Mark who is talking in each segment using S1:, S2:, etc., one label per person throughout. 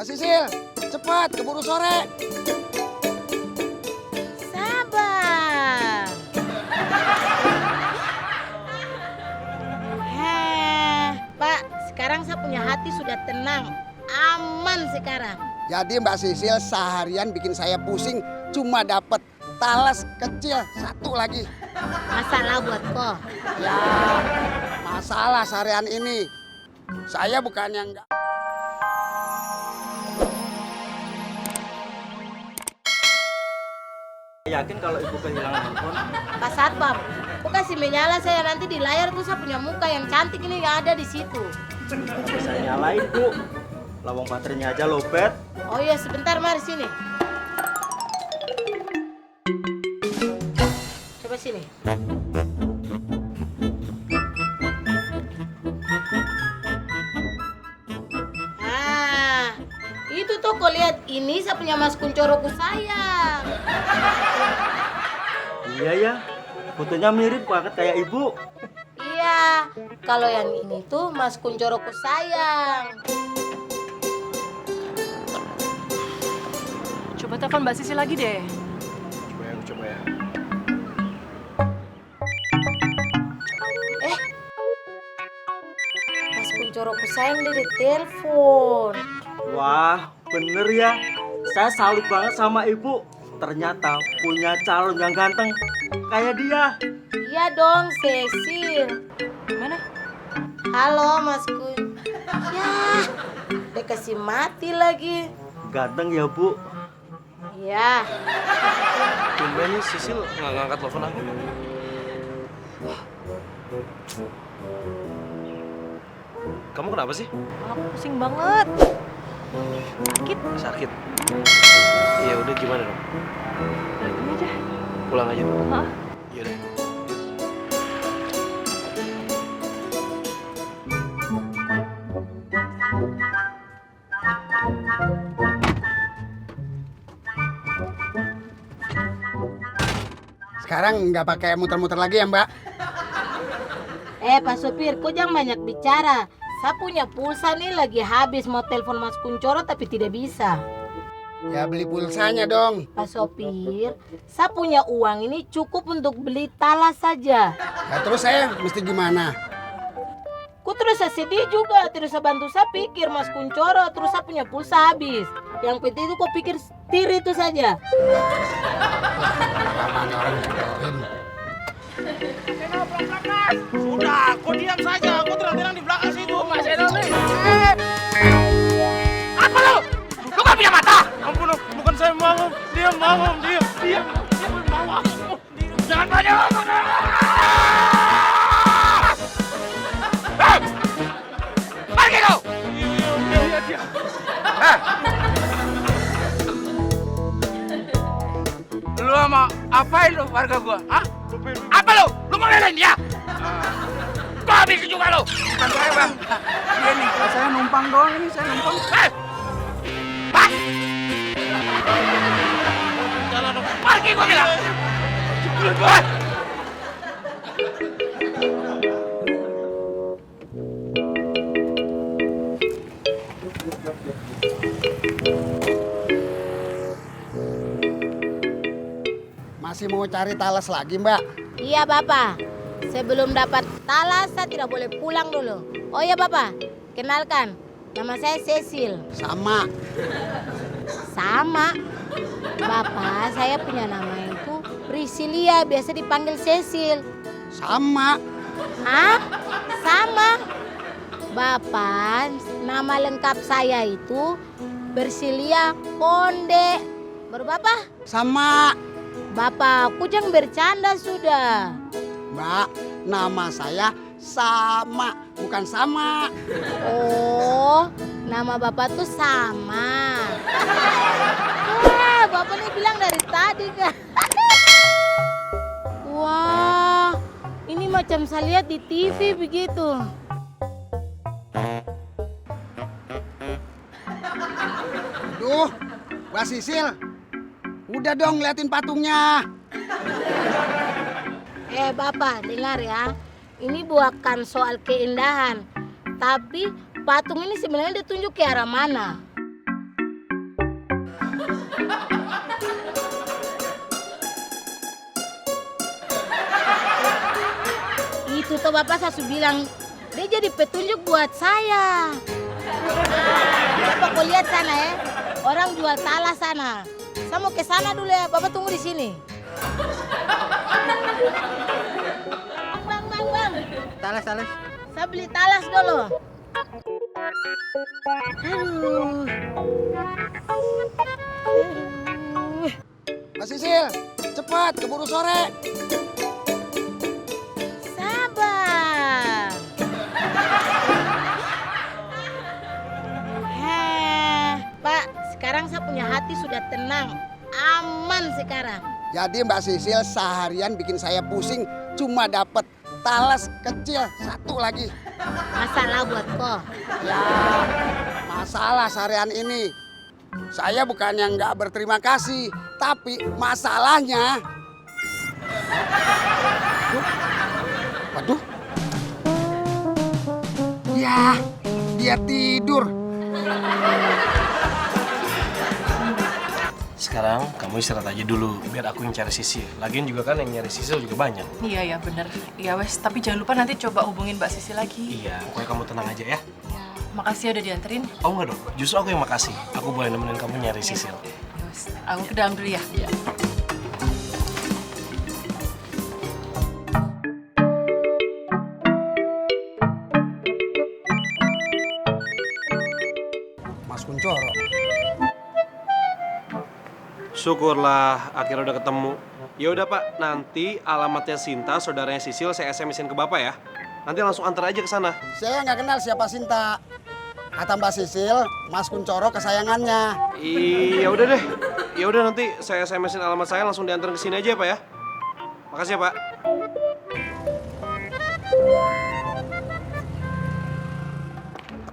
S1: Mas Sisil, cepat keburu sore.
S2: Sabar. Pak, sekarang saya punya hati sudah tenang, aman sekarang.
S1: Jadi Mbak Sisil seharian bikin saya pusing cuma dapat talas kecil satu lagi.
S2: Masalah buat kok.
S1: Ya, masalah seharian ini. Saya bukan yang enggak.
S3: Yakin kalau ibu kehilangan handphone?
S2: Pak Satpam, kok kasih menyala saya nanti di layar tuh saya punya muka yang cantik ini yang ada di situ.
S3: Bisa nyalain bu. Lawang baterainya aja lowbat.
S2: Oh iya sebentar mari sini. Coba sini. Ah, itu tuh kau lihat ini saya punya Mas Kuncoroku sayang.
S3: Iya ya, fotonya mirip banget kayak ibu.
S2: Iya, kalau yang ini tuh Mas Kuncoroku sayang.
S4: Coba telepon Mbak Sisi lagi deh.
S3: Coba ya.
S2: Mas Kuncoroku sayang dia ditelepon.
S3: Wah, bener ya. Saya salut banget sama ibu. Ternyata punya calon yang ganteng kayak dia.
S2: Iya dong, Cecil.
S4: Mana?
S2: Halo Mas Kun. Ya, dia kasih mati lagi.
S3: Ganteng ya bu.
S2: Iya.
S5: Tumben nih Sisil nggak ngangkat telepon aku. Kamu kenapa sih?
S4: Aku pusing banget. Sakit.
S5: Sakit. Iya udah gimana dong?
S4: Udah gini aja.
S5: Pulang aja dulu.
S4: Hah?
S5: Iya deh.
S1: Sekarang nggak pakai muter-muter lagi ya Mbak?
S2: Pak Sopir, kok jangan banyak bicara. Saya punya pulsa nih lagi habis mau telepon Mas Kuncoro tapi tidak bisa.
S1: Ya beli pulsanya dong.
S2: Pak Sopir, saya punya uang ini cukup untuk beli talas saja.
S1: Ya terus saya mesti gimana?
S2: Ku terus saya sedih juga, terus saya bantu saya pikir Mas Kuncoro, terus saya punya pulsa habis. Yang penting itu kok pikir setir itu saja.
S1: Namanya orang dibohongin.
S6: Sudah, kau diam saja. Kau terang-terang di belakang situ, Mas Enomi. Apa lo? Lo gak punya mata?
S5: Ampun, bukan saya mau. Diam, mau, diam.
S6: Diam mau aku. Jangan banyak ngomong. Hei! Pergi kau!
S5: Iya, dia.
S6: Lu sama apain lu warga gua? Hah? Apa lu? Lu mau lelain dia? Kau habis juga lu.
S7: Bukan saya bang, ini saya numpang doang ini, saya numpang.
S6: Hei! Hah? Jalan dong. Pergi gua bilang. Hei!
S1: Masih mau cari talas lagi Mbak?
S2: Iya Bapak, sebelum dapat talas saya tidak boleh pulang dulu. Oh iya Bapak, kenalkan, nama saya Cecil.
S1: Sama.
S2: Sama. Bapak, saya punya nama itu Priscilia, biasa dipanggil Cecil.
S1: Sama.
S2: Hah? Sama. Bapak, nama lengkap saya itu Priscilia Konde. Baru Bapak?
S1: Sama.
S2: Bapak, aku jangan bercanda sudah.
S1: Mbak, nama saya Sama, bukan Sama.
S2: Oh, nama Bapak tuh sama. Bapak nih bilang dari tadi kan. Wah, ini macam saya lihat di TV begitu.
S1: Duh, Mbak Sisil, udah dong liatin patungnya.
S2: Bapak, dengar ya. Ini bukan soal keindahan, tapi patung ini sebenarnya ditunjuk ke arah mana? Itu tuh Bapak saya sudah bilang, dia jadi petunjuk buat saya. Bapak kau lihat sana ya, orang jual talas sana. Saya mau ke sana dulu ya, Bapak tunggu di sini. Bang.
S1: Talas.
S2: Saya beli talas dulu. Aduh.
S1: Mas Sisil, cepat keburu sore.
S2: Sabar. Pak, sekarang saya punya hati sudah tenang, aman sekarang.
S1: Jadi Mbak Sisil seharian bikin saya pusing cuma dapat talas kecil satu lagi.
S2: Masalah buat kau.
S1: Ya, masalah seharian ini. Saya bukan yang nggak berterima kasih, tapi masalahnya. Waduh. Ya, dia tidur.
S5: Sekarang kamu istirahat aja dulu, biar aku yang cari Sisil. Lagian juga kan yang nyari Sisil juga banyak.
S4: Iya bener. Iya wes, tapi jangan lupa nanti coba hubungin Mbak Sisi lagi.
S5: Iya, pokoknya kamu tenang aja ya.
S4: Ya, makasih udah dianterin.
S5: Oh enggak dong, justru aku yang makasih. Aku boleh nemenin kamu nyari Sisil.
S4: Ya wes, aku ke dalam dulu ya.
S5: Iya.
S1: Mas Kuncoro.
S5: Syukurlah akhirnya udah ketemu. Ya udah Pak, nanti alamatnya Sinta, saudaranya Sisil saya SMS-in ke Bapak ya. Nanti langsung antar aja ke sana.
S1: Saya nggak kenal siapa Sinta. Kata Mbak Sisil, Mas Kuncoro kesayangannya.
S5: Iya udah deh. Ya udah nanti saya SMS-in alamat saya langsung diantar ke sini aja ya Pak ya. Makasih ya Pak.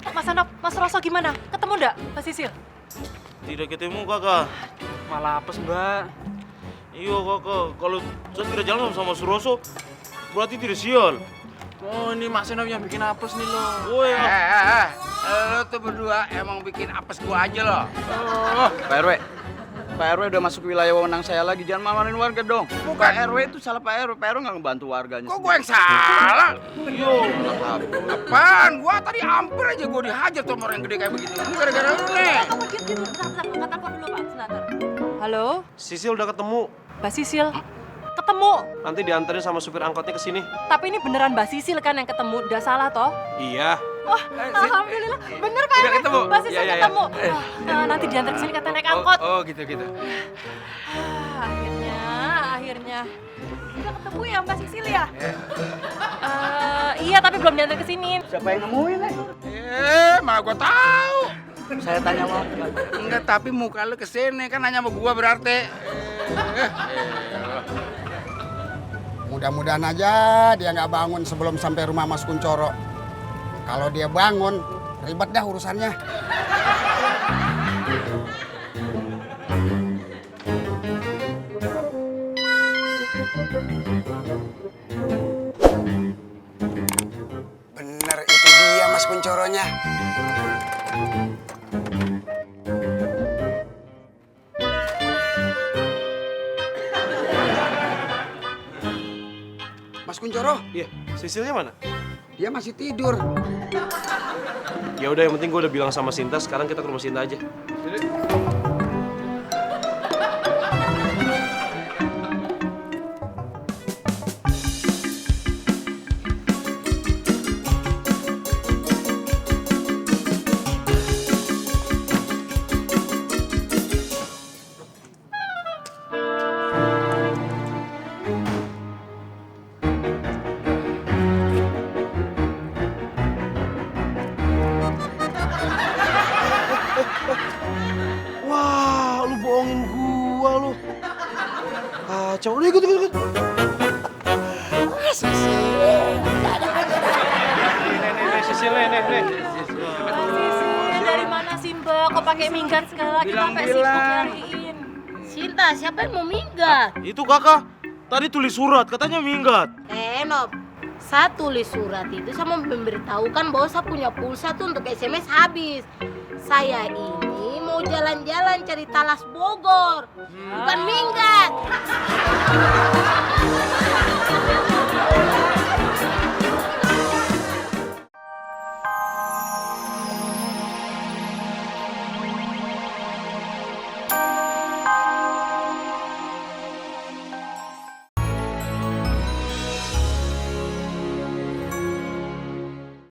S4: Mas Anop, Mas Roso gimana? Ketemu nggak Mbak Sisil?
S8: Tidak ketemu kakak.
S3: Malah apes Mbak.
S8: Iya kakak, kalau saya tidak jalan sama Suroso, berarti tidak sial.
S7: Oh ini Mas Enop yang bikin apes nih lo.
S8: Woi,
S6: Lo tuh berdua emang bikin apes gua aja lo.
S7: Oh, Pak RW. Pak RW udah masuk wilayah wewenang saya lagi, jangan marahin warga dong.
S6: Bukan.
S7: Pak RW itu salah Pak RW nggak ngebantu warganya.
S6: Kok gua yang salah?
S8: yo,
S6: Apaan? Gua tadi hampir aja gua dihajar tuh sama orang yang gede kayak begitu. Ini gara-gara lu nih.
S4: Kamu diam, bentar, angkat telepon dulu Pak, sebentar. Halo,
S5: Sisil udah ketemu.
S4: Mbak Sisil. Ketemu.
S5: Nanti dianterin sama supir angkotnya ke sini.
S4: Tapi ini beneran Mbak Sisil kan yang ketemu, udah salah toh?
S5: Iya.
S4: Wah, alhamdulillah. Bener Pak
S6: Udah
S4: RW.
S6: ketemu?
S4: Mbak Sisil
S5: Iya, iya,
S4: ketemu. Nanti diantar ke sini kata naik angkot.
S6: Oh gitu.
S4: Akhirnya. Udah ketemu ya Mbak Sisil ya? Iya, tapi belum diantar ke sini.
S7: Siapa yang nemuin nih?
S6: Malah gua tahu.
S7: Saya tanya mau.
S6: Enggak, tapi muka lu kesini kan nanya sama gua berarti.
S1: Mudah-mudahan aja dia nggak bangun sebelum sampai rumah Mas Kuncoro. Kalau dia bangun, ribet dah urusannya. Bener itu dia Mas Kuncoronya. Mas Kuncoro,
S5: Iya, Sisilnya mana?
S1: dia masih tidur.
S5: Ya udah, yang penting gue udah bilang sama Sinta, sekarang kita ke rumah Sinta aja. Wah, lu bohongin gua lu. Kacau, lu ikut. Nih, Sisil, nih.
S4: Mbak Sisil, dari mana sih Mbak? Kok pakai minggat segala? Kita sampai sibuk nyariin.
S2: Sinta, siapa yang mau minggat?
S8: itu kakak. Tadi tulis surat, katanya minggat.
S2: Nop, Saya tulis surat itu sama memberitahukan bahwa saya punya pulsa tuh untuk SMS habis. Saya ini mau jalan-jalan cari talas Bogor, bukan minggat.